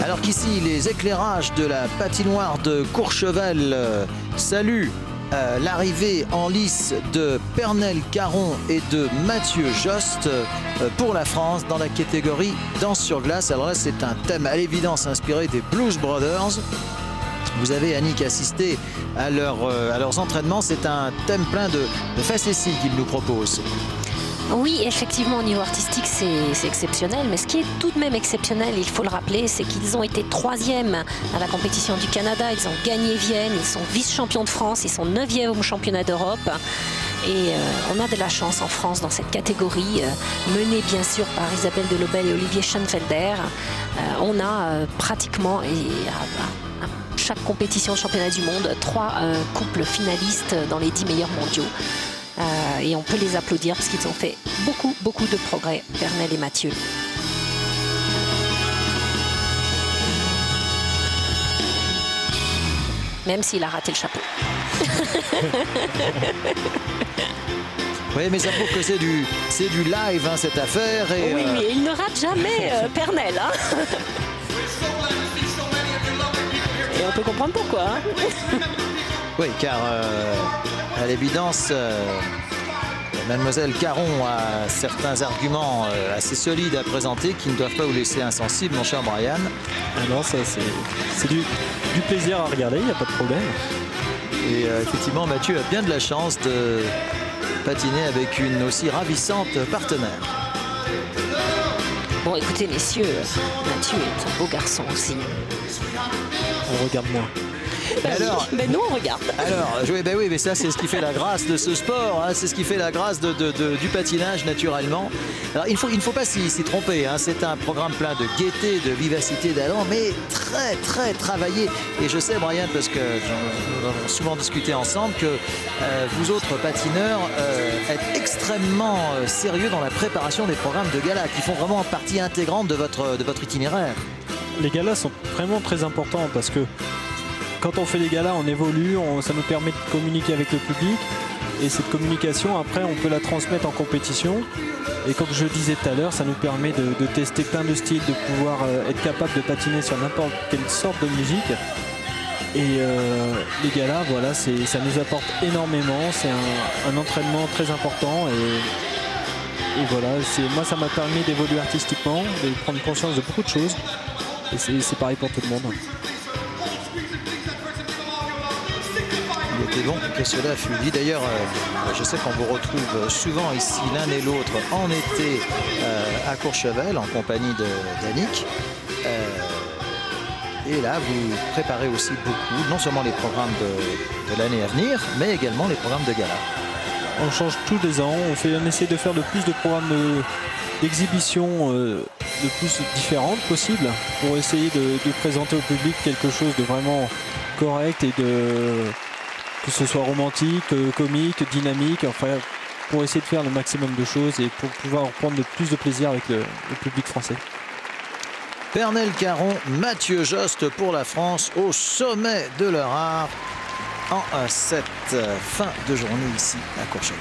Alors qu'ici, les éclairages de la patinoire de Courchevel saluent l'arrivée en lice de Pernelle Caron et de Mathieu Jost pour la France dans la catégorie danse sur glace. Alors là, c'est un thème à l'évidence inspiré des Blues Brothers. Vous avez, Annick, assisté à leurs entraînements. C'est un thème plein de facéties qu'ils nous proposent. Oui, effectivement, au niveau artistique, c'est exceptionnel. Mais ce qui est tout de même exceptionnel, il faut le rappeler, c'est qu'ils ont été 3e à la compétition du Canada. Ils ont gagné Vienne, ils sont vice-champions de France, ils sont 9e au championnat d'Europe. Et on a de la chance en France dans cette catégorie, menée bien sûr par Isabelle Delobel et Olivier Schoenfelder. On a pratiquement, à chaque compétition de championnat du monde, 3 couples finalistes dans les 10 meilleurs mondiaux. Et on peut les applaudir parce qu'ils ont fait beaucoup de progrès, Pernelle et Mathieu. Même s'il a raté le chapeau. Oui, mais ça prouve que c'est du live, hein, cette affaire. Et, oui, mais il ne rate jamais Pernelle. Hein. Et on peut comprendre pourquoi. Hein. Oui, car à l'évidence, Mademoiselle Caron a certains arguments assez solides à présenter qui ne doivent pas vous laisser insensible, mon cher Brian. Ah non, ça c'est du plaisir à regarder, il n'y a pas de problème. Et effectivement, Mathieu a bien de la chance de patiner avec une aussi ravissante partenaire. Bon, écoutez, messieurs, Mathieu est un beau garçon aussi. On regarde moins. Mais nous on regarde. Alors, oui, mais ça c'est ce qui fait la grâce de ce sport, hein, c'est ce qui fait la grâce du patinage naturellement. Alors il ne faut pas s'y tromper, hein, c'est un programme plein de gaieté, de vivacité, d'allant, mais très travaillé. Et je sais, Brian, parce que nous avons souvent discuté ensemble, que vous autres patineurs êtes extrêmement sérieux dans la préparation des programmes de gala, qui font vraiment partie intégrante de votre itinéraire. Les galas sont vraiment très importants parce que quand on fait des galas, on évolue, ça nous permet de communiquer avec le public. Et cette communication, après, on peut la transmettre en compétition. Et comme je disais tout à l'heure, ça nous permet de tester plein de styles, de pouvoir être capable de patiner sur n'importe quelle sorte de musique. Et les galas, voilà, ça nous apporte énormément. C'est un entraînement très important. Et voilà, moi, ça m'a permis d'évoluer artistiquement, de prendre conscience de beaucoup de choses. Et c'est pareil pour tout le monde. Il était bon que cela fût dit. D'ailleurs, je sais qu'on vous retrouve souvent ici l'un et l'autre en été à Courchevel en compagnie d'Annick. Et là, vous préparez aussi beaucoup, non seulement les programmes de l'année à venir, mais également les programmes de gala. On change tous les ans, on essaie de faire le plus de programmes d'exhibition le plus différentes possible pour essayer de présenter au public quelque chose de vraiment correct et que ce soit romantique, comique, dynamique, enfin pour essayer de faire le maximum de choses et pour pouvoir prendre le plus de plaisir avec le public français. Pernelle Caron, Mathieu Jost pour la France au sommet de leur art en cette fin de journée ici à Courchevel.